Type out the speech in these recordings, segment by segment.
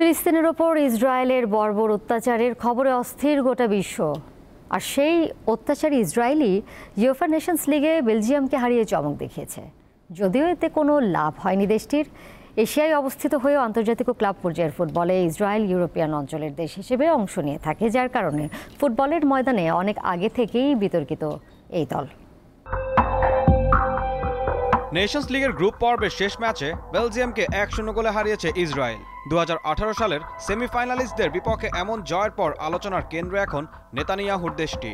ফিলিস্তিনের ওপর ইসরায়েলের বর্বর অত্যাচারের খবরে অস্থির গোটা বিশ্ব। আর সেই অত্যাচারী ইসরায়েলি ইউএফা নেশনস লিগে বেলজিয়ামকে হারিয়ে চমক দেখিয়েছে। যদিও এতে কোনো লাভ হয়নি দেশটির। এশিয়ায় অবস্থিত হয়েও আন্তর্জাতিক ও ক্লাব পর্যায়ের ফুটবলে ইসরায়েল ইউরোপিয়ান অঞ্চলের দেশ হিসেবে অংশ নিয়ে থাকে, যার কারণে ফুটবলের ময়দানে অনেক আগে থেকেই বিতর্কিত এই দল। নেশনস লিগের গ্রুপ পর্বের শেষ ম্যাচে বেলজিয়ামকে 1-0 গোলে হারিয়েছে ইসরায়েল। 2018 সালের সেমিফাইনালিস্টদের বিপক্ষে এমন জয়ের পর আলোচনার কেন্দ্রে এখন নেতানিয়াহুর দেশটি।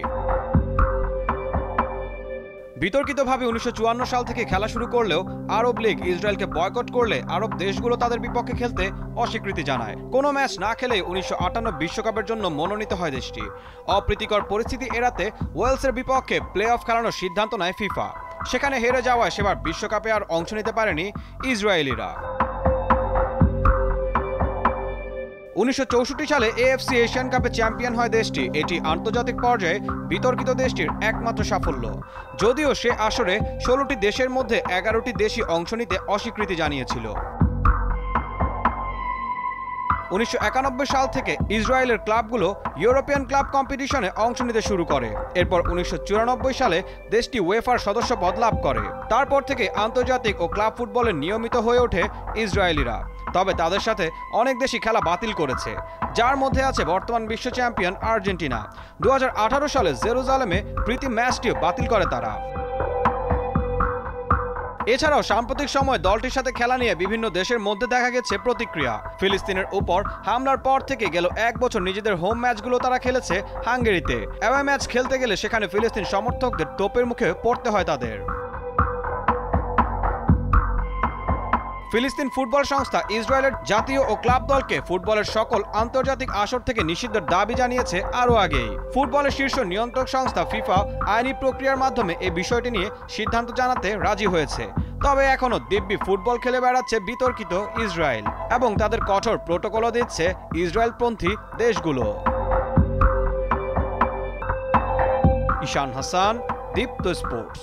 বিতর্কিতভাবে 1954 সাল থেকে খেলা শুরু করলেও আরব লীগ ইসরায়েলকে বয়কট করলে আরব দেশগুলো তাদের বিপক্ষে খেলতে অস্বীকৃতি জানায়। কোনো ম্যাচ না খেলে 1958 বিশ্বকাপের জন্য মনোনীত হয় দেশটি। অপ্রীতিকর পরিস্থিতি এড়াতে ওয়েলসের বিপক্ষে প্লে অফ খেলানোর সিদ্ধান্ত নেয় ফিফা। সেখানে হেরে যাওয়ায় সেবার বিশ্বকাপে আর অংশ নিতে পারেনি ইসরায়েলিরা। 1964 সালে এএফসি এশিয়ান কাপে চ্যাম্পিয়ন হয় দেশটি। এটি আন্তর্জাতিক পর্যায়ে বিতর্কিত দেশটির একমাত্র সাফল্য। যদিও সে আসরে 16টি দেশের মধ্যে 11টি দেশই অংশ নিতে অস্বীকৃতি জানিয়েছিল। 1991 সাল থেকে ইসরায়েলের ক্লাবগুলো ইউরোপিয়ান ক্লাব কম্পিটিশনে অংশ নিতে শুরু করে। এরপর 1994 সালে দেশটি উয়েফার সদস্যপদ লাভ করে। তারপর থেকে আন্তর্জাতিক ও ক্লাব ফুটবলে নিয়মিত হয়ে ওঠে ইসরায়েলিরা। তবে তাদের সাথে অনেক দেশই খেলা বাতিল করেছে, যার মধ্যে আছে বর্তমান বিশ্ব চ্যাম্পিয়ন আর্জেন্টিনা। 2018 সালে জেরুজালেমে প্রীতি ম্যাচটিও বাতিল করে তারা। এছাড়াও সাম্প্রতিক সময় দলটির সাথে খেলা নিয়ে বিভিন্ন দেশের মধ্যে দেখা গেছে প্রতিক্রিয়া। ফিলিস্তিনের উপর হামলার পর থেকে গেল 1 বছর নিজেদের হোম ম্যাচগুলো তারা খেলেছে হাঙ্গেরিতে। অ্যাওয়ে ম্যাচ খেলতে গেলে সেখানে ফিলিস্তিন সমর্থকদের তোপের মুখে পড়তে হয় তাদের। ফিলিস্তিন ফুটবল সংস্থা ইসরায়েলের জাতীয় ও ক্লাব দলকে ফুটবলের সকল আন্তর্জাতিক আসর থেকে নিষিদ্ধের দাবি জানিয়েছে আরও আগেই। ফুটবলের শীর্ষ নিয়ন্ত্রক সংস্থা ফিফা আইনি প্রক্রিয়ার মাধ্যমে এই বিষয়টি নিয়ে সিদ্ধান্ত জানাতে রাজি হয়েছে। তবে এখনও দিব্যি ফুটবল খেলে বেড়াচ্ছে বিতর্কিত ইসরায়েল এবং তাদের কঠোর প্রোটোকলও দিচ্ছে ইসরায়েলপন্থী দেশগুলো। ঈশান হাসান, দীপ্ত স্পোর্টস।